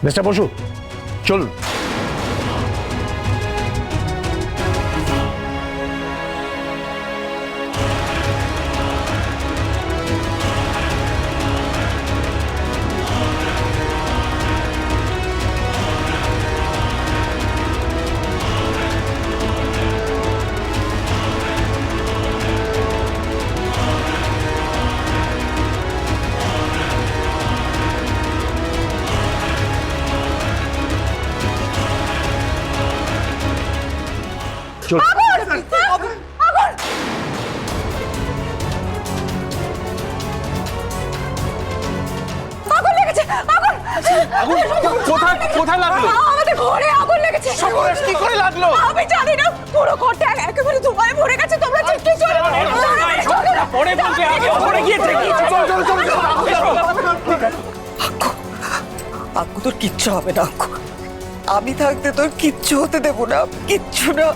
Mister Basu চলুন। কোথায় লাগলো? আমাদের ঘরে আগুন লেগেছে। কি করে লাগলো? আমি জানি না, পুরো ঘরটা একেবারে ধোঁয়ায় ভরে গেছে। তোমরা চিৎকার করো। পরে বলবে, আগে পরে গিয়েছে। আক্কু তোর কিচ্ছু হবে না আক্কু, আমি থাকতে তোর কিচ্ছু হতে দেবো না, কিচ্ছু না।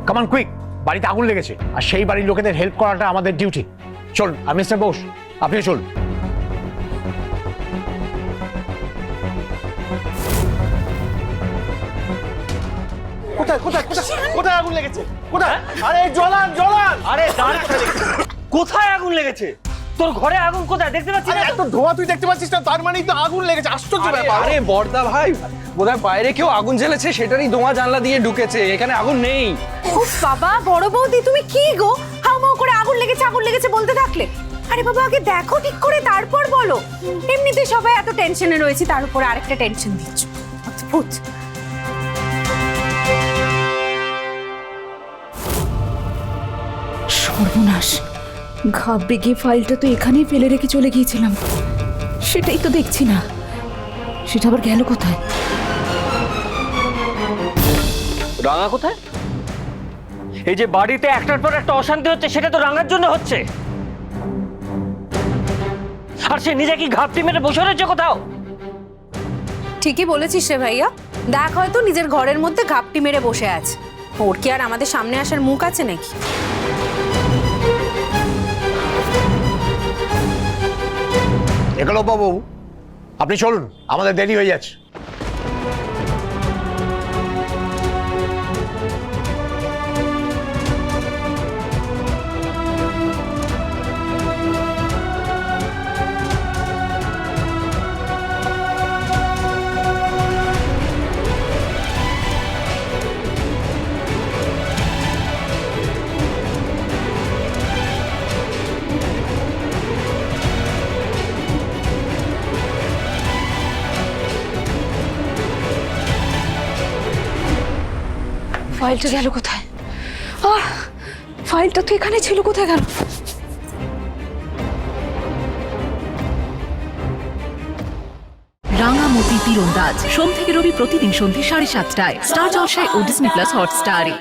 কামান কুইক, বাড়িতে আগুন লেগেছে আর সেই বাড়ির লোকেদের হেল্প করাটা আমাদের ডিউটি। চলুন। আর মিস্টার বোস আপনি চলুন। কোথায় কোথায় কোথায় কোথায় আগুন লেগেছে? কোথায়? আরে জ্বলান জ্বলান! আরে দাঁড়া, কোথায় আগুন লেগেছে? তোর ঘরে আগুন কোথায় দেখতে পাচ্ছিস না? এত ধোঁয়া তুই দেখতে পাচ্ছিস না? তার মানেই তো আগুন লেগেছে। আশ্চর্য ব্যাপার। আরে বর্দা ভাই, বোধহয় বাইরে কেউ আগুন জ্বেলেছে, সেটারই ধোঁয়া জানলা দিয়ে ঢুকেছে, এখানে আগুন নেই। উফ বাবা, বড় বৌদি তুমি কি গো হাউমাউ করে আগুন লেগেছে বলতে থাকলে? আরে বাবা, আগে দেখো ঠিক করে, তারপর বলো। এমনিতে সবাই এত টেনশনে রয়েছে, তার উপরে আরেকটা টেনশন দিচ্ছ। অদ্ভুত। সর্বনাশ, ঘাবড়ে গিয়ে ফাইলটা তো এখানেই ফেলে রেখে চলে গিয়েছিলাম, সেটাই তো দেখছি না। সেটা আবার গেল কোথায়? রাঙা কোথায়? এই যে বাড়িতে একটার পর একটা অশান্তি হচ্ছে, সেটা তো রাঙার জন্য হচ্ছে। আর সে নিজে কি ঘাপটি মেরে বসে রয়েছে কোথাও? ঠিকই বলেছিস রে ভাইয়া, দেখ হয়তো নিজের ঘরের মধ্যে ঘাপটি মেরে বসে আছে। ওর কি আর আমাদের সামনে আসার মুখ আছে নাকি? একলব্য বাবু আপনি চলুন, আমাদের দেরি হয়ে যাচ্ছে। ফাইলটা গেল কোথায়? ফাইলটা তো এখানে ছিল, কোথায় গেল? রাঙামতি তীরন্দাজ সোম থেকে রবি প্রতিদিন সন্ধ্যে 7:30টায় স্টার জলসায় ও ডিজনি প্লাস হটস্টারে।